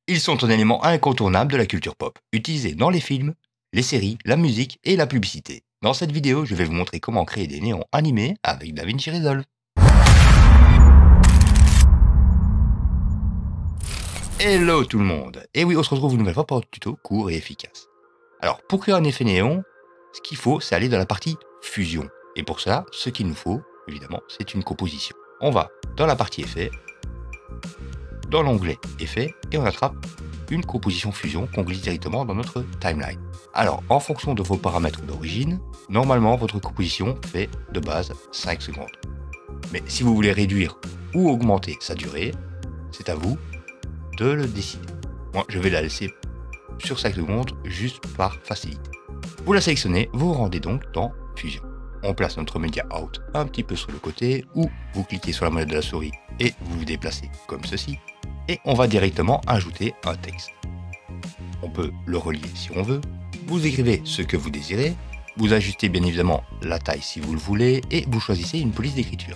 Ils sont un élément incontournable de la culture pop, utilisé dans les films, les séries, la musique et la publicité. Dans cette vidéo, je vais vous montrer comment créer des néons animés avec DaVinci Resolve. Hello tout le monde. Et oui, on se retrouve une nouvelle fois pour un tuto court et efficace. Alors, pour créer un effet néon, ce qu'il faut, c'est aller dans la partie fusion. Et pour cela, ce qu'il nous faut, évidemment, c'est une composition. On va dans la partie effet, dans l'onglet effet, et on attrape une composition fusion qu'on glisse directement dans notre timeline. Alors, en fonction de vos paramètres d'origine, normalement, votre composition fait de base 5 secondes. Mais si vous voulez réduire ou augmenter sa durée, c'est à vous de le décider. Moi, je vais la laisser sur 5 secondes juste par facilité. Vous la sélectionnez, vous rendez donc dans Fusion. On place notre Media Out un petit peu sur le côté, ou vous cliquez sur la molette de la souris et vous vous déplacez comme ceci. Et on va directement ajouter un texte. On peut le relier si on veut. Vous écrivez ce que vous désirez. Vous ajustez bien évidemment la taille si vous le voulez et vous choisissez une police d'écriture.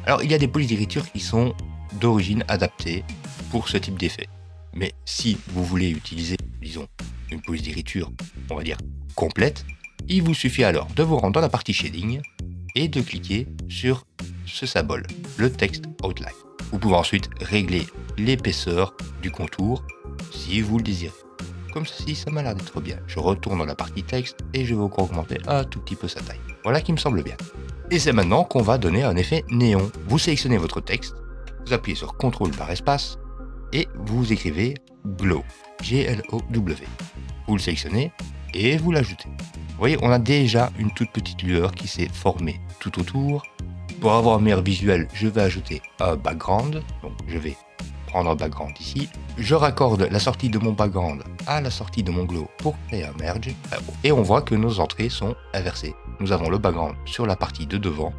Alors il y a des polices d'écriture qui sont d'origine adaptées pour ce type d'effet. Mais si vous voulez utiliser, disons, une police d'écriture, on va dire, complète, il vous suffit alors de vous rendre dans la partie shading et de cliquer sur ce symbole, le texte outline. Vous pouvez ensuite régler l'épaisseur du contour si vous le désirez. Comme ceci, ça m'a l'air d'être bien. Je retourne dans la partie texte et je vais encore augmenter un tout petit peu sa taille. Voilà qui me semble bien. Et c'est maintenant qu'on va donner un effet néon. Vous sélectionnez votre texte, vous appuyez sur CTRL par espace et vous écrivez Glow, G-L-O-W. Vous le sélectionnez et vous l'ajoutez. Vous voyez, on a déjà une toute petite lueur qui s'est formée tout autour. Pour avoir un meilleur visuel, je vais ajouter un background. Donc je vais prendre un background ici. Je raccorde la sortie de mon background à la sortie de mon glow pour créer un merge. Et on voit que nos entrées sont inversées. Nous avons le background sur la partie de devant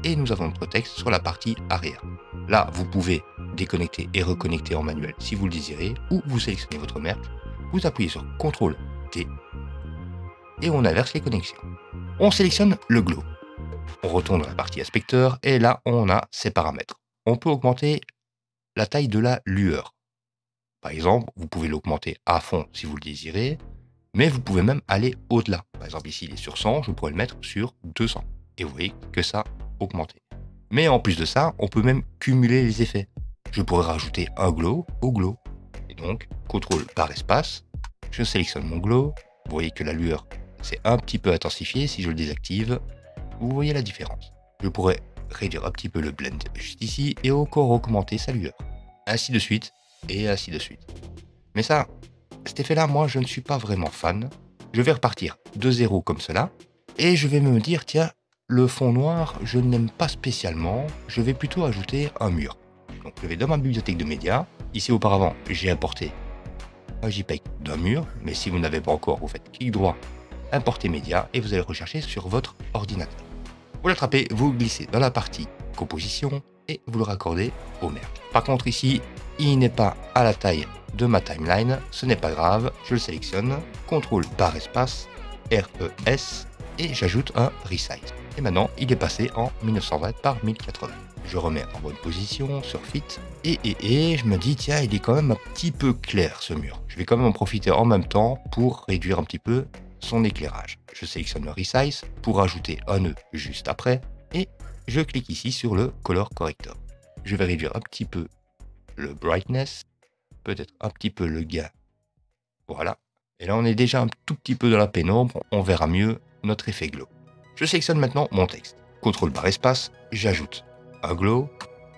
et nous avons notre texte sur la partie arrière. Là, vous pouvez déconnecter et reconnecter en manuel si vous le désirez, ou vous sélectionnez votre merge, vous appuyez sur CTRL-T et on inverse les connexions. On sélectionne le glow. On retourne dans la partie inspecteur et là, on a ses paramètres. On peut augmenter la taille de la lueur. Par exemple, vous pouvez l'augmenter à fond si vous le désirez, mais vous pouvez même aller au-delà. Par exemple, ici, il est sur 100, je pourrais le mettre sur 200. Et vous voyez que ça a augmenté. Mais en plus de ça, on peut même cumuler les effets. Je pourrais rajouter un glow au glow. Et donc, CTRL par espace, je sélectionne mon glow. Vous voyez que la lueur s'est un petit peu intensifiée. Si je le désactive, vous voyez la différence. Je pourrais réduire un petit peu le blend juste ici et encore augmenter sa lueur. Ainsi de suite et ainsi de suite. Mais ça, cet effet-là, moi, je ne suis pas vraiment fan. Je vais repartir de zéro comme cela et je vais me dire, tiens, le fond noir, je ne l'aime pas spécialement. Je vais plutôt ajouter un mur. Donc, je vais dans ma bibliothèque de médias. Ici, auparavant, j'ai importé un JPEG d'un mur, mais si vous n'avez pas encore, vous faites clic droit, importer média et vous allez rechercher sur votre ordinateur. Vous l'attrapez, vous glissez dans la partie composition et vous le raccordez au merge. Par contre ici, il n'est pas à la taille de ma timeline, ce n'est pas grave, je le sélectionne, CTRL par espace, RES et j'ajoute un resize. Et maintenant, il est passé en 1920 par 1080. Je remets en bonne position sur Fit et je me dis, tiens, il est quand même un petit peu clair ce mur. Je vais quand même en profiter en même temps pour réduire un petit peu son éclairage. Je sélectionne le resize pour ajouter un nœud juste après et je clique ici sur le color corrector. Je vais réduire un petit peu le brightness, peut-être un petit peu le gain. Voilà. Et là, on est déjà un tout petit peu dans la pénombre. On verra mieux notre effet glow. Je sélectionne maintenant mon texte. CTRL par espace, j'ajoute un glow.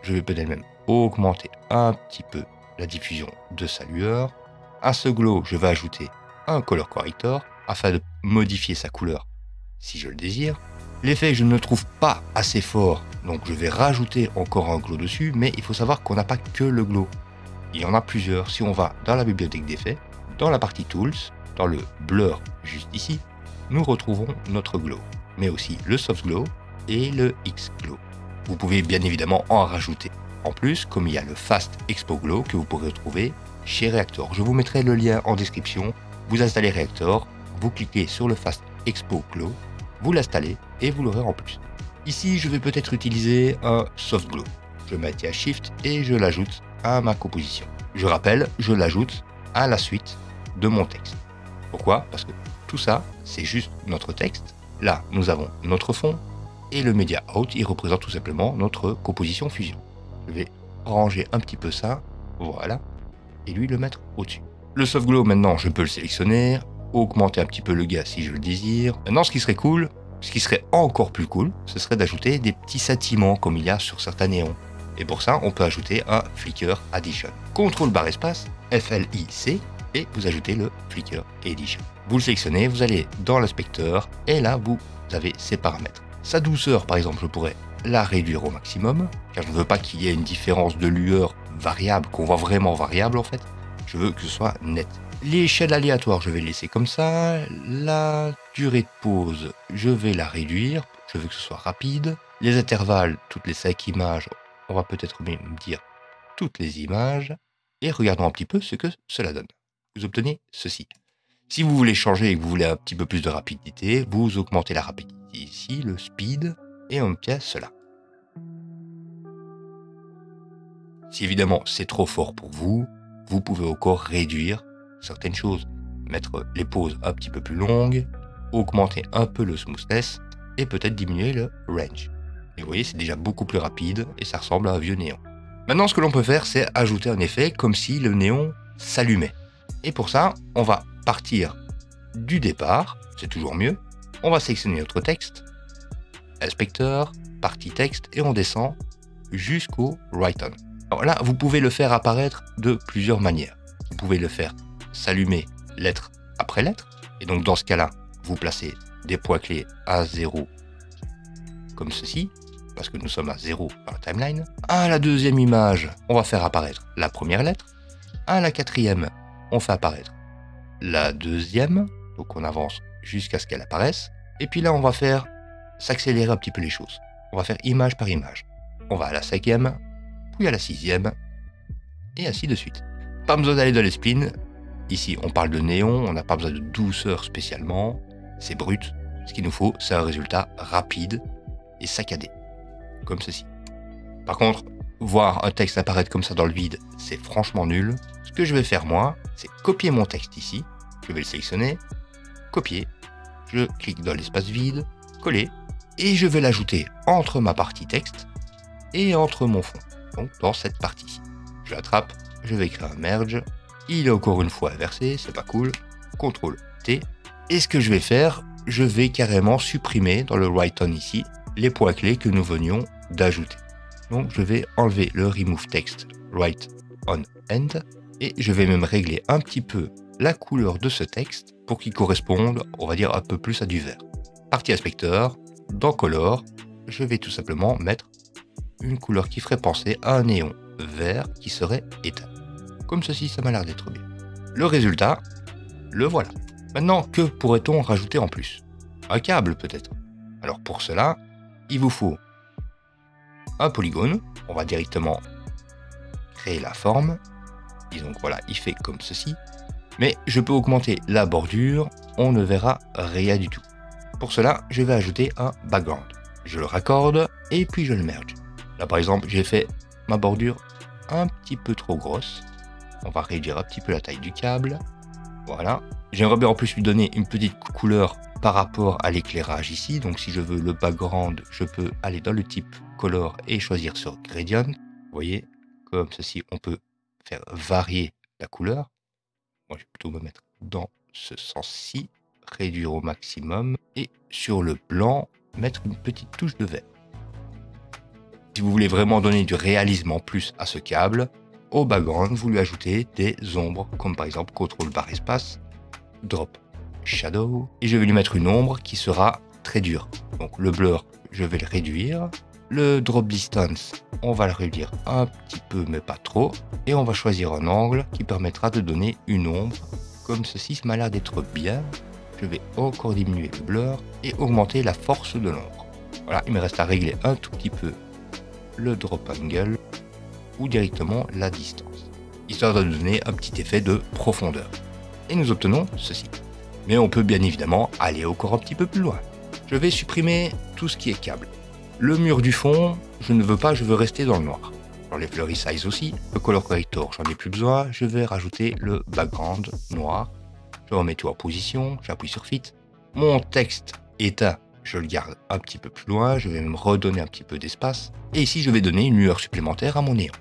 Je vais peut-être même augmenter un petit peu la diffusion de sa lueur. À ce glow, je vais ajouter un color corrector afin de modifier sa couleur si je le désire. L'effet, je ne le trouve pas assez fort, donc je vais rajouter encore un glow dessus, mais il faut savoir qu'on n'a pas que le glow. Il y en a plusieurs. Si on va dans la bibliothèque d'effets, dans la partie Tools, dans le Blur juste ici, nous retrouvons notre glow, mais aussi le Soft Glow et le X-Glow. Vous pouvez bien évidemment en rajouter. En plus, comme il y a le Fast Expo Glow que vous pourrez retrouver chez Reactor. Je vous mettrai le lien en description. Vous installez Reactor, vous cliquez sur le Fast Expo Glow, vous l'installez et vous l'aurez en plus. Ici, je vais peut-être utiliser un Soft Glow. Je maintiens Shift et je l'ajoute à ma composition. Je rappelle, je l'ajoute à la suite de mon texte. Pourquoi? Parce que tout ça, c'est juste notre texte. Là, nous avons notre fond et le media out, il représente tout simplement notre composition fusion. Je vais ranger un petit peu ça, voilà, et lui le mettre au-dessus. Le soft glow, maintenant, je peux le sélectionner, augmenter un petit peu le gaz si je le désire. Maintenant, ce qui serait cool, ce qui serait encore plus cool, ce serait d'ajouter des petits scintillements comme il y a sur certains néons. Et pour ça, on peut ajouter un Flicker Addition. Contrôle barre espace, FLIC, et vous ajoutez le Flicker Edition. Vous le sélectionnez, vous allez dans l'inspecteur, et là, vous avez ces paramètres. Sa douceur, par exemple, je pourrais la réduire au maximum, car je ne veux pas qu'il y ait une différence de lueur variable, qu'on voit vraiment variable en fait. Je veux que ce soit net. L'échelle aléatoire, je vais le laisser comme ça. La durée de pause, je vais la réduire. Je veux que ce soit rapide. Les intervalles, toutes les 5 images, on va peut-être même dire toutes les images. Et regardons un petit peu ce que cela donne. Vous obtenez ceci. Si vous voulez changer et que vous voulez un petit peu plus de rapidité, vous augmentez la rapidité ici, le speed, et on obtient cela. Si évidemment c'est trop fort pour vous, vous pouvez encore réduire certaines choses. Mettre les pauses un petit peu plus longues, augmenter un peu le smoothness, et peut-être diminuer le range. Et vous voyez, c'est déjà beaucoup plus rapide, et ça ressemble à un vieux néon. Maintenant, ce que l'on peut faire, c'est ajouter un effet comme si le néon s'allumait. Et pour ça, on va partir du départ, c'est toujours mieux. On va sélectionner notre texte, inspecteur, partie texte, et on descend jusqu'au write-on. Alors là, vous pouvez le faire apparaître de plusieurs manières. Vous pouvez le faire s'allumer lettre après lettre, et donc dans ce cas-là, vous placez des points clés à 0 comme ceci, parce que nous sommes à 0 dans la timeline. À la deuxième image, on va faire apparaître la première lettre. À la quatrième, on fait apparaître la deuxième, donc on avance jusqu'à ce qu'elle apparaisse. Et puis là, on va faire s'accélérer un petit peu les choses. On va faire image par image. On va à la cinquième, puis à la sixième, et ainsi de suite. Pas besoin d'aller dans les splines. Ici, on parle de néon, on n'a pas besoin de douceur spécialement. C'est brut. Ce qu'il nous faut, c'est un résultat rapide et saccadé, comme ceci. Par contre, voir un texte apparaître comme ça dans le vide, c'est franchement nul. Ce que je vais faire moi, c'est copier mon texte ici. Je vais le sélectionner, copier, je clique dans l'espace vide, coller, et je vais l'ajouter entre ma partie texte et entre mon fond, donc dans cette partie-ci. Je l'attrape, je vais écrire un merge, il est encore une fois inversé, c'est pas cool, CTRL T, et ce que je vais faire, je vais carrément supprimer dans le write-on ici, les points clés que nous venions d'ajouter. Donc je vais enlever le remove text write on end, et je vais même régler un petit peu la couleur de ce texte pour qu'il corresponde, on va dire, un peu plus à du vert. Partie inspecteur, dans color, je vais tout simplement mettre une couleur qui ferait penser à un néon vert qui serait éteint. Comme ceci, ça m'a l'air d'être bien. Le résultat, le voilà. Maintenant, que pourrait-on rajouter en plus? Un câble peut-être. Alors pour cela, il vous faut un polygone. On va directement créer la forme. Disons que voilà, il fait comme ceci. Mais je peux augmenter la bordure, on ne verra rien du tout. Pour cela, je vais ajouter un background. Je le raccorde et puis je le merge. Là par exemple, j'ai fait ma bordure un petit peu trop grosse. On va réduire un petit peu la taille du câble. Voilà. J'aimerais bien en plus lui donner une petite couleur par rapport à l'éclairage ici. Donc si je veux le background, je peux aller dans le type color et choisir sur gradient. Vous voyez, comme ceci, on peut faire varier la couleur. Moi, je vais plutôt me mettre dans ce sens-ci, réduire au maximum, et sur le blanc, mettre une petite touche de vert. Si vous voulez vraiment donner du réalisme en plus à ce câble, au background, vous lui ajoutez des ombres, comme par exemple CTRL barre espace, drop shadow, et je vais lui mettre une ombre qui sera très dure. Donc le blur, je vais le réduire. Le drop distance, on va le réduire un petit peu, mais pas trop. Et on va choisir un angle qui permettra de donner une ombre. Comme ceci, ça m'a l'air d'être bien. Je vais encore diminuer le blur et augmenter la force de l'ombre. Voilà, il me reste à régler un tout petit peu le drop angle ou directement la distance, histoire de donner un petit effet de profondeur. Et nous obtenons ceci. Mais on peut bien évidemment aller encore un petit peu plus loin. Je vais supprimer tout ce qui est câble. Le mur du fond, je ne veux pas, je veux rester dans le noir. J'enlève le resize aussi. Le color corrector, j'en ai plus besoin. Je vais rajouter le background noir. Je remets tout en position. J'appuie sur Fit. Mon texte éteint, je le garde un petit peu plus loin. Je vais me redonner un petit peu d'espace. Et ici, je vais donner une lueur supplémentaire à mon néon.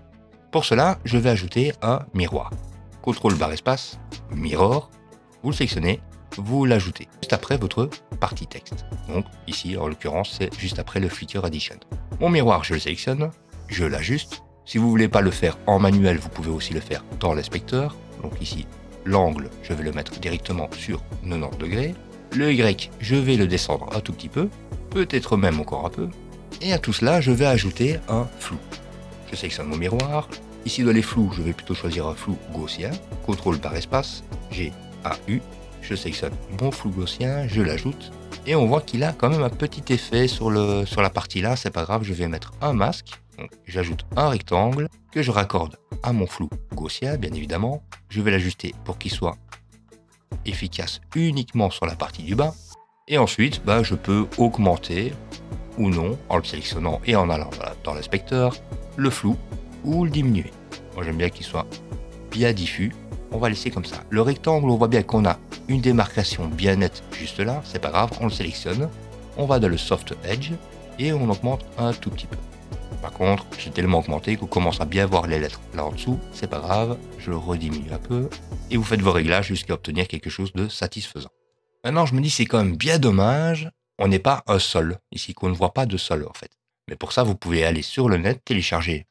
Pour cela, je vais ajouter un miroir. CTRL barre espace, mirror. Vous le sélectionnez. Vous l'ajoutez juste après votre partie texte. Donc ici, en l'occurrence, c'est juste après le Feature Addition. Mon miroir, je le sélectionne. Je l'ajuste. Si vous ne voulez pas le faire en manuel, vous pouvez aussi le faire dans l'inspecteur. Donc ici, l'angle, je vais le mettre directement sur 90 degrés. Le Y, je vais le descendre un tout petit peu, peut-être même encore un peu. Et à tout cela, je vais ajouter un flou. Je sélectionne mon miroir. Ici, dans les flous, je vais plutôt choisir un flou gaussien. CTRL par espace, G, A, U. Je sélectionne mon flou gaussien, je l'ajoute. Et on voit qu'il a quand même un petit effet sur la partie là. C'est pas grave, je vais mettre un masque. J'ajoute un rectangle que je raccorde à mon flou gaussien, bien évidemment. Je vais l'ajuster pour qu'il soit efficace uniquement sur la partie du bas. Et ensuite, je peux augmenter ou non, en le sélectionnant et en allant dans l'inspecteur, le flou ou le diminuer. Moi, j'aime bien qu'il soit bien diffus. On va laisser comme ça. Le rectangle, on voit bien qu'on a une démarcation bien nette juste là. C'est pas grave, on le sélectionne. On va dans le Soft Edge et on augmente un tout petit peu. Par contre, j'ai tellement augmenté qu'on commence à bien voir les lettres là en dessous. C'est pas grave, je le rediminue un peu. Et vous faites vos réglages jusqu'à obtenir quelque chose de satisfaisant. Maintenant, je me dis c'est quand même bien dommage. On n'est pas un sol ici, qu'on ne voit pas de sol en fait. Mais pour ça, vous pouvez aller sur le net, télécharger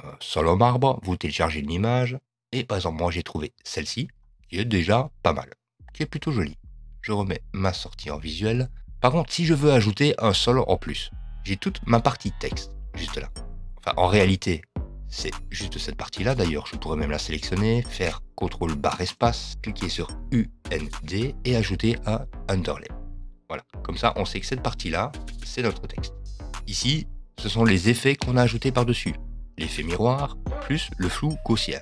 un sol en marbre, vous téléchargez une image. Et par exemple, moi j'ai trouvé celle-ci, qui est déjà pas mal, qui est plutôt jolie. Je remets ma sortie en visuel. Par contre, si je veux ajouter un sol en plus, j'ai toute ma partie texte, juste là. Enfin, en réalité, c'est juste cette partie-là. D'ailleurs, je pourrais même la sélectionner, faire CTRL barre espace, cliquer sur UND et ajouter un underlay. Voilà, comme ça, on sait que cette partie-là, c'est notre texte. Ici, ce sont les effets qu'on a ajoutés par-dessus. L'effet miroir, plus le flou gaussien.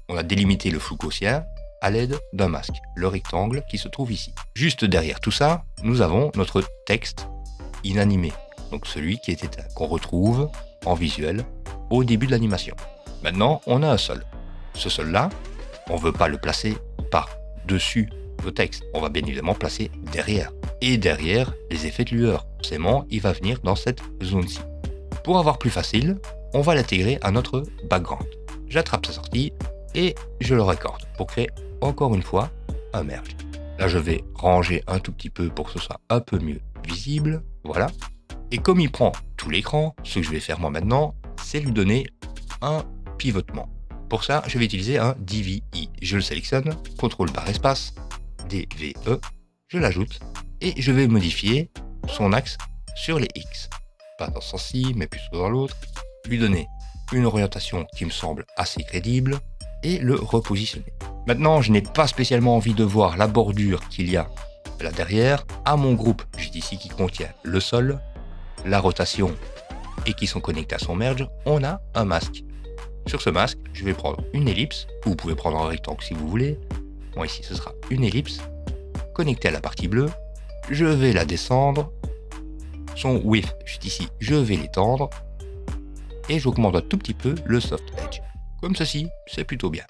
On a délimité le flou gaussien à l'aide d'un masque, le rectangle qui se trouve ici. Juste derrière tout ça, nous avons notre texte inanimé, donc celui qui est éteint, qu'on retrouve en visuel au début de l'animation. Maintenant, on a un sol. Ce sol-là, on ne veut pas le placer par-dessus le texte. On va bien évidemment placer derrière. Et derrière, les effets de lueur. Forcément, il va venir dans cette zone-ci. Pour avoir plus facile, on va l'intégrer à notre background. J'attrape sa sortie et je le raccorde pour créer encore une fois un merge. Là, je vais ranger un tout petit peu pour que ce soit un peu mieux visible. Voilà. Et comme il prend tout l'écran, ce que je vais faire moi maintenant, c'est lui donner un pivotement. Pour ça, je vais utiliser un DVI. Je le sélectionne, CTRL barre espace, DVE, je l'ajoute et je vais modifier son axe sur les X. Pas dans ce sens-ci, mais plutôt dans l'autre. Lui donner une orientation qui me semble assez crédible et le repositionner. Maintenant, je n'ai pas spécialement envie de voir la bordure qu'il y a là derrière. À mon groupe, juste ici, qui contient le sol, la rotation et qui sont connectés à son merge, on a un masque. Sur ce masque, je vais prendre une ellipse, ou vous pouvez prendre un rectangle si vous voulez. Moi ici, ce sera une ellipse connectée à la partie bleue. Je vais la descendre. Son width, juste ici, je vais l'étendre. Et j'augmente un tout petit peu le soft edge. Comme ceci, c'est plutôt bien.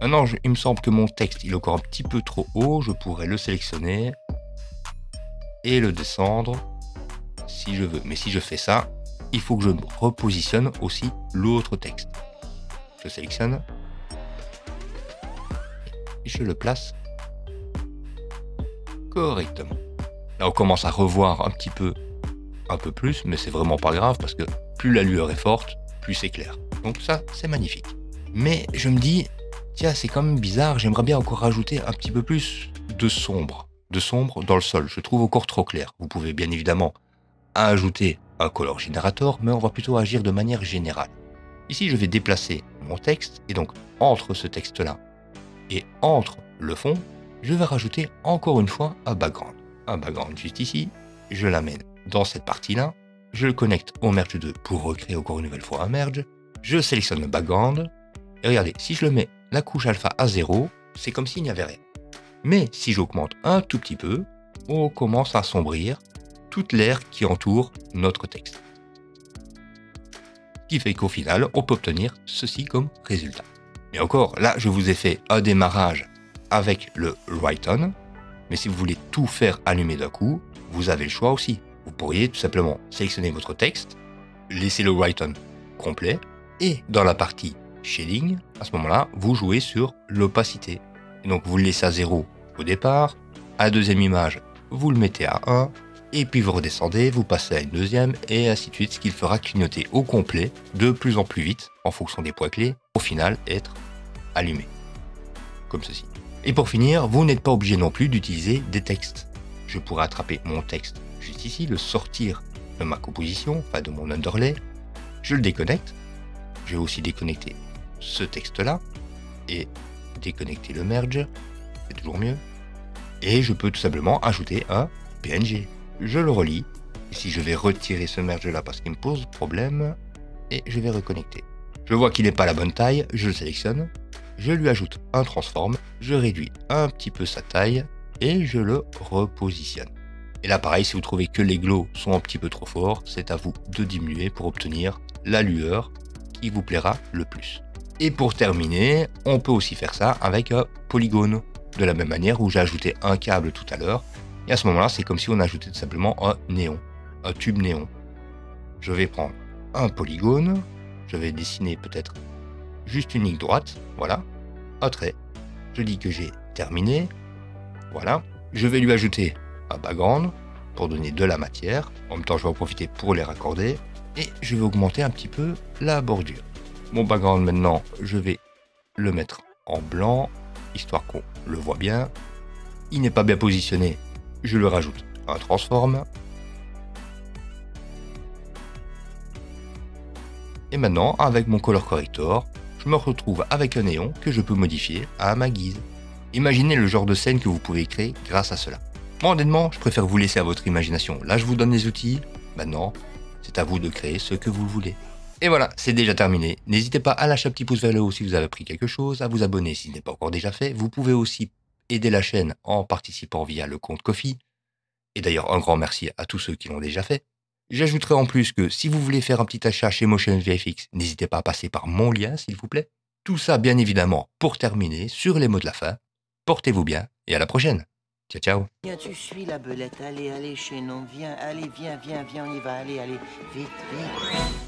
Maintenant, il me semble que mon texte il est encore un petit peu trop haut. Je pourrais le sélectionner et le descendre si je veux. Mais si je fais ça, il faut que je repositionne aussi l'autre texte. Je sélectionne et je le place correctement. Là, on commence à revoir un peu plus, mais c'est vraiment pas grave parce que plus la lueur est forte, plus c'est clair. Donc ça, c'est magnifique. Mais je me dis, tiens, c'est quand même bizarre, j'aimerais bien encore rajouter un petit peu plus de sombre dans le sol. Je trouve encore trop clair. Vous pouvez bien évidemment ajouter un color generator, mais on va plutôt agir de manière générale. Ici, je vais déplacer mon texte, et donc entre ce texte-là et entre le fond, je vais rajouter encore une fois un background. Un background juste ici, je l'amène dans cette partie-là, je le connecte au merge 2 pour recréer encore une nouvelle fois un merge, je sélectionne le background, et regardez, si je le mets la couche alpha à 0, c'est comme s'il n'y avait rien. Mais si j'augmente un tout petit peu, on commence à assombrir toute l'air qui entoure notre texte. qui fait qu'au final, on peut obtenir ceci comme résultat. Et encore, là, je vous ai fait un démarrage avec le write-on, mais si vous voulez tout faire allumer d'un coup, vous avez le choix aussi. Vous pourriez tout simplement sélectionner votre texte, laisser le write-on complet, et dans la partie shading, à ce moment-là, vous jouez sur l'opacité. Donc vous le laissez à 0 au départ, à la deuxième image, vous le mettez à 1, et puis vous redescendez, vous passez à une deuxième, et ainsi de suite, ce qui le fera clignoter au complet, de plus en plus vite, en fonction des points clés, au final être allumé. Comme ceci. Et pour finir, vous n'êtes pas obligé non plus d'utiliser des textes. Je pourrais attraper mon texte juste ici, le sortir de ma composition, enfin de mon underlay, je le déconnecte, je vais aussi déconnecter ce texte-là, et déconnecter le merge, c'est toujours mieux, et je peux tout simplement ajouter un PNG. Je le relis, ici je vais retirer ce merge-là parce qu'il me pose problème, et je vais reconnecter. Je vois qu'il n'est pas à la bonne taille, je le sélectionne, je lui ajoute un transform, je réduis un petit peu sa taille, et je le repositionne. Et là pareil, si vous trouvez que les glows sont un petit peu trop forts, c'est à vous de diminuer pour obtenir la lueur qui vous plaira le plus. Et pour terminer, on peut aussi faire ça avec un polygone, de la même manière où j'ai ajouté un câble tout à l'heure, et à ce moment-là, c'est comme si on ajoutait tout simplement un néon, un tube néon. Je vais prendre un polygone, je vais dessiner peut-être juste une ligne droite, voilà, un trait. Je dis que j'ai terminé, voilà. Je vais lui ajouter un background pour donner de la matière. En même temps, je vais en profiter pour les raccorder et je vais augmenter un petit peu la bordure. Mon background maintenant, je vais le mettre en blanc, histoire qu'on le voit bien. Il n'est pas bien positionné, je lui rajoute un transform. Et maintenant, avec mon color corrector, je me retrouve avec un néon que je peux modifier à ma guise. Imaginez le genre de scène que vous pouvez créer grâce à cela. Moi, honnêtement, je préfère vous laisser à votre imagination. Là, je vous donne les outils. Maintenant, c'est à vous de créer ce que vous voulez. Et voilà, c'est déjà terminé. N'hésitez pas à lâcher un petit pouce vers le haut si vous avez appris quelque chose, à vous abonner si ce n'est pas encore déjà fait. Vous pouvez aussi aider la chaîne en participant via le compte Ko-fi. Et d'ailleurs, un grand merci à tous ceux qui l'ont déjà fait. J'ajouterai en plus que si vous voulez faire un petit achat chez Motion VFX, n'hésitez pas à passer par mon lien, s'il vous plaît. Tout ça, bien évidemment, pour terminer sur les mots de la fin. Portez-vous bien et à la prochaine. Ciao, ciao. Viens, tu suis la belette. Allez, allez, chaînon, viens, allez, viens, viens, viens, on y va, allez, allez, vite, vite.